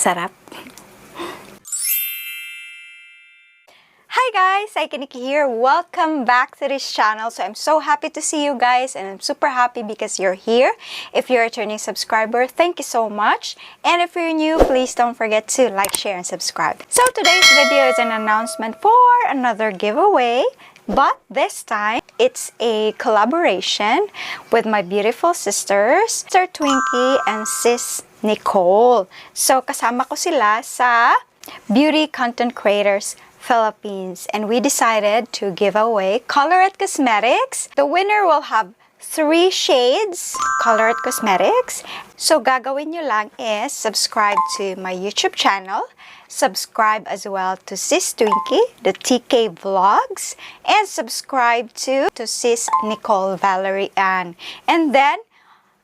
Sarap. Hi guys, Nicole here. Welcome back to this channel. So I'm so happy to see you guys and I'm super happy because you're here. If you're a returning subscriber, thank you so much. And if you're new, please don't forget to like, share, and subscribe. So today's video is an announcement for another giveaway. But this time, it's a collaboration with my beautiful sisters, Sister Thankyou and Sis Nicole. So kasama ko sila sa Beauty Content Creators Philippines, and we decided to give away Colourette Cosmetics. The winner will have 3 shades Colourette Cosmetics. So gagawin nyo lang is subscribe to my YouTube channel, subscribe as well to Sis Thankyou, the TK Vlogs, and subscribe to Sis Nicole, Valerie, and then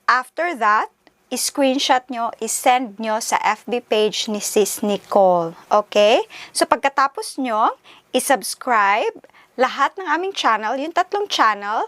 after that, i-screenshot nyo, i-send nyo sa FB page ni Sis Nicole. Okay? So, pagkatapos nyo, i-subscribe lahat ng aming channel, yung 3 channel,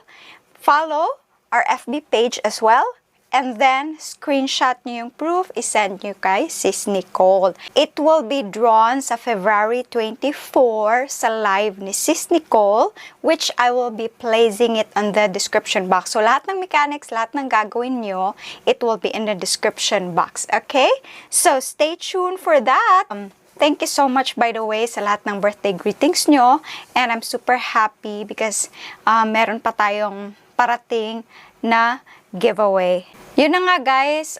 follow our FB page as well, and then, screenshot nyo yung proof, i-send nyo kay Sis Nicole. It will be drawn sa February 24 sa live ni Sis Nicole, which I will be placing it on the description box. So, lahat ng mechanics, lahat ng gagawin nyo, it will be in the description box. Okay? So, stay tuned for that. Thank you so much, by the way, sa lahat ng birthday greetings nyo. And I'm super happy because meron pa tayong parating na giveaway. Yun na nga guys,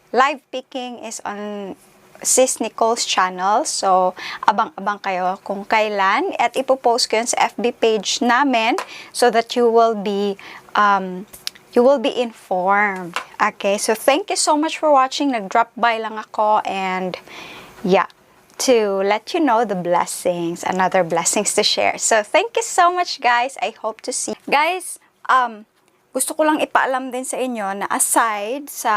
live picking is on Sis Nicole's channel. So, abang-abang kayo kung kailan. At ipopost ko yun sa FB page namin so that you will be informed. Okay, so thank you so much for watching. Nag-drop by lang ako and yeah, to let you know the blessings, another blessings to share. So, thank you so much guys. I hope to see guys. Gusto ko lang ipaalam din sa inyo na aside sa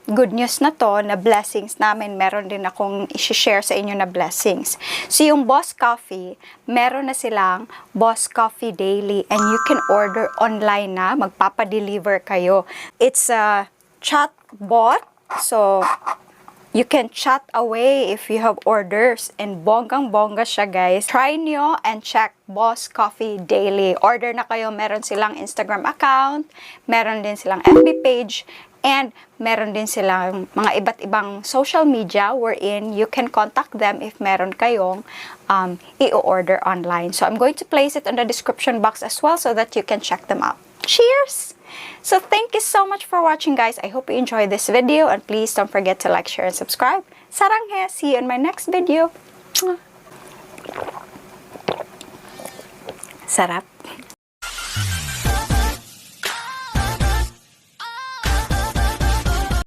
good news na to, na blessings namin, meron din akong i-share sa inyo na blessings. So, yung Boss Coffee, meron na silang Boss Coffee Daily and you can order online na, magpapadeliver kayo. It's a chat bot, so you can chat away if you have orders. And bonggang-bongga siya, guys. Try nyo and check Boss Coffee Daily. Order na kayo. Meron silang Instagram account. Meron din silang FB page. And meron din silang mga iba't ibang social media wherein you can contact them if meron kayong i-order online. So, I'm going to place it in the description box as well so that you can check them out. Cheers! So, thank you so much for watching, guys. I hope you enjoyed this video. And please don't forget to like, share, and subscribe. Saranghe! See you in my next video. Sarap!